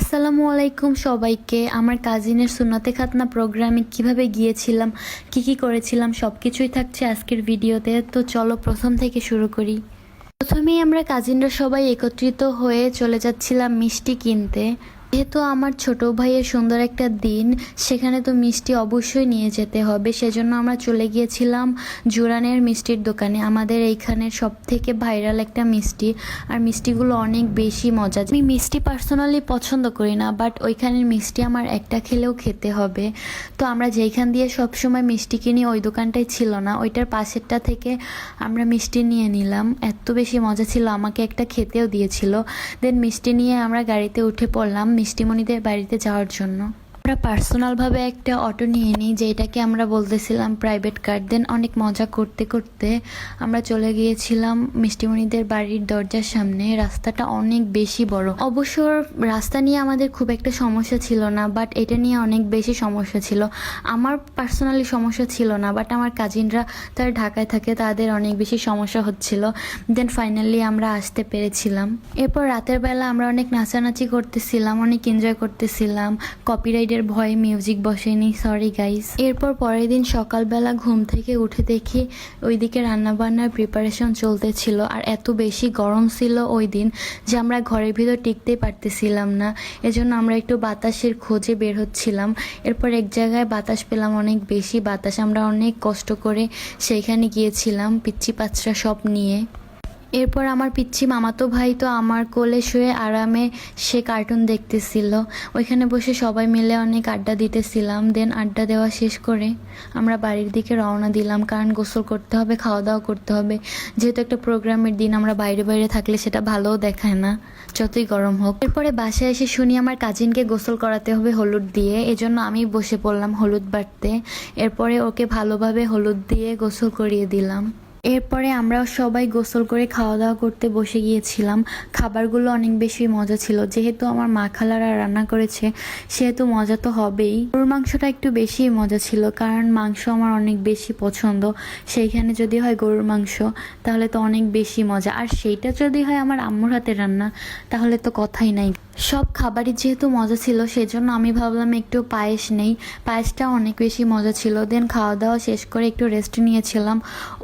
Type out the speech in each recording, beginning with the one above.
আসসালামু আলাইকুম সবাইকে। আমার কাজিনের সুন্নতে খাতনা প্রোগ্রামে কিভাবে গিয়েছিলাম, কি করেছিলাম সবকিছুই থাকছে আজকের ভিডিওতে। তো চলো প্রথম থেকে শুরু করি। প্রথমেই আমরা কাজিনরা সবাই একত্রিত হয়ে চলে যাচ্ছিলাম মিষ্টি কিনতে। যেহেতু আমার ছোট ভাইয়ের সুন্দর একটা দিন, সেখানে তো মিষ্টি অবশ্যই নিয়ে যেতে হবে, সেজন্য আমরা চলে গিয়েছিলাম জুরানের মিষ্টির দোকানে। আমাদের এইখানের সব থেকে ভাইরাল একটা মিষ্টি, আর মিষ্টিগুলো অনেক বেশি মজা। আমি মিষ্টি পার্সোনালি পছন্দ করি না, বাট ওইখানের মিষ্টি আমার একটা খেলেও খেতে হবে। তো আমরা যেইখান দিয়ে সবসময় মিষ্টি কিনি ওই দোকানটাই ছিল না, ওইটার পাশেরটা থেকে আমরা মিষ্টি নিয়ে নিলাম। এত বেশি মজা ছিল, আমাকে একটা খেতেও দিয়েছিল। দেন মিষ্টি নিয়ে আমরা গাড়িতে উঠে পড়লাম মিষ্টিমণিদের বাড়িতে যাওয়ার জন্য। আমরা পার্সোনালভাবে একটা অটো নিয়ে নিই, যেটাকে আমরা বলতেছিলাম প্রাইভেট কার। দেন অনেক মজা করতে করতে আমরা চলে গিয়েছিলাম মিষ্টিমণিদের বাড়ির দরজার সামনে। রাস্তাটা অনেক বেশি বড়। অবশ্য রাস্তা নিয়ে আমাদের খুব একটা সমস্যা ছিল না, বাট এটা নিয়ে অনেক বেশি সমস্যা ছিল। আমার পার্সোনালি সমস্যা ছিল না, বাট আমার কাজিনরা তারা ঢাকায় থাকে, তাদের অনেক বেশি সমস্যা হচ্ছিল। দেন ফাইনালি আমরা আসতে পেরেছিলাম। এরপর রাতের বেলা আমরা অনেক নাচানাচি করতেছিলাম, অনেক এনজয় করতেছিলাম। কপিরাইটের ভয়ে মিউজিক বসেনি, সরি গাইস। এরপর পরের দিন সকালবেলা ঘুম থেকে উঠে দেখি ওইদিকে রান্নাবান্নার প্রিপারেশন চলতেছিল, আর এত বেশি গরম ছিল ওই দিন যে আমরা ঘরের ভিতর টিকতেই পারতেছিলাম না। এজন্য আমরা একটু বাতাসের খোঁজে বের হচ্ছিলাম। এরপর এক জায়গায় বাতাস পেলাম, অনেক বেশি বাতাস। আমরা অনেক কষ্ট করে সেইখানে গিয়েছিলাম পিচ্চি পাঁচরা সব নিয়ে। এরপর আমার পিচ্ছি মামাতো ভাই তো আমার কোলে শুয়ে আরামে সে কার্টুন দেখতেছিল। ওইখানে বসে সবাই মিলে অনেক আড্ডা দিতেছিলাম। দেন আড্ডা দেওয়া শেষ করে আমরা বাড়ির দিকে রওনা দিলাম, কারণ গোসল করতে হবে, খাওয়া দাওয়া করতে হবে। যেহেতু একটা প্রোগ্রামের দিন, আমরা বাইরে বাইরে থাকলে সেটা ভালোও দেখায় না, যতই গরম হোক। এরপরে বাসায় এসে শুনি আমার কাজিনকে গোসল করাতে হবে হলুদ দিয়ে, এজন্য আমি বসে পড়লাম হলুদ বাটতে। এরপরে ওকে ভালোভাবে হলুদ দিয়ে গোসল করিয়ে দিলাম। এরপরে আমরা সবাই গোসল করে খাওয়া দাওয়া করতে বসে গিয়েছিলাম। খাবারগুলো অনেক বেশি মজা ছিল, যেহেতু আমার মা খালারা রান্না করেছে সেহেতু মজা তো হবেই। গরুর মাংসটা একটু বেশি মজা ছিল, কারণ মাংস আমার অনেক বেশি পছন্দ। সেইখানে যদি হয় গরুর মাংস তাহলে তো অনেক বেশি মজা, আর সেইটা যদি হয় আমার আম্মুর হাতে রান্না তাহলে তো কথাই নাই। সব খাবারই যেহেতু মজা ছিল সেজন্য আমি ভাবলাম একটু পায়েস নেই। পায়েসটা অনেক বেশি মজা ছিল। দেন খাওয়া দাওয়া শেষ করে একটু রেস্ট নিয়েছিলাম।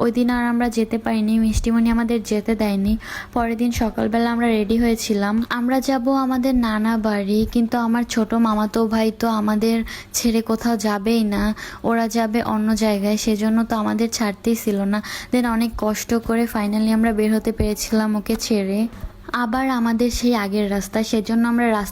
ওই দিন আর আমরা যেতে পারিনি, মিষ্টিমণি আমাদের যেতে দেয়নি। পরের দিন সকালবেলা আমরা রেডি হয়েছিলাম, আমরা যাব আমাদের নানা বাড়ি। কিন্তু আমার ছোট মামাতো ভাই তো আমাদের ছেড়ে কোথাও যাবেই না, ওরা যাবে অন্য জায়গায়, সেজন্য তো আমাদের ছাড়তেই ছিল না। দেন অনেক কষ্ট করে ফাইনালি আমরা বের হতে পেরেছিলাম ওকে ছেড়ে। আবার আমাদের সেই আগের রাস্তা, সেজন্য আমরা রাস্তা